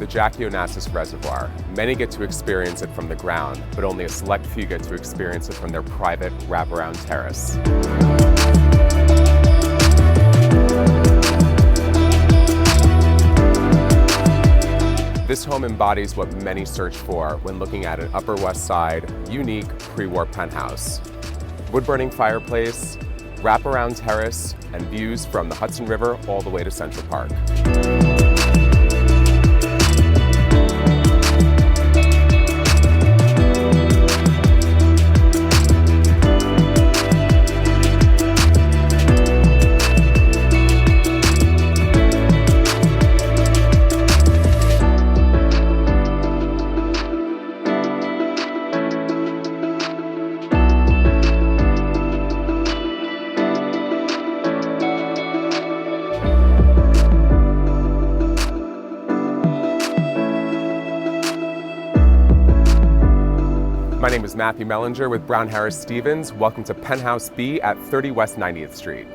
the Jackie Onassis Reservoir. Many get to experience it from the ground, but only a select few get to experience it from their private wraparound terrace. This home embodies what many search for when looking at an Upper West Side, unique pre-war penthouse. Woodburning fireplace, wraparound terrace, and views from the Hudson River all the way to Central Park. My name is Matthew Mellinger with Brown Harris Stevens. Welcome to Penthouse B at 30 West 90th Street.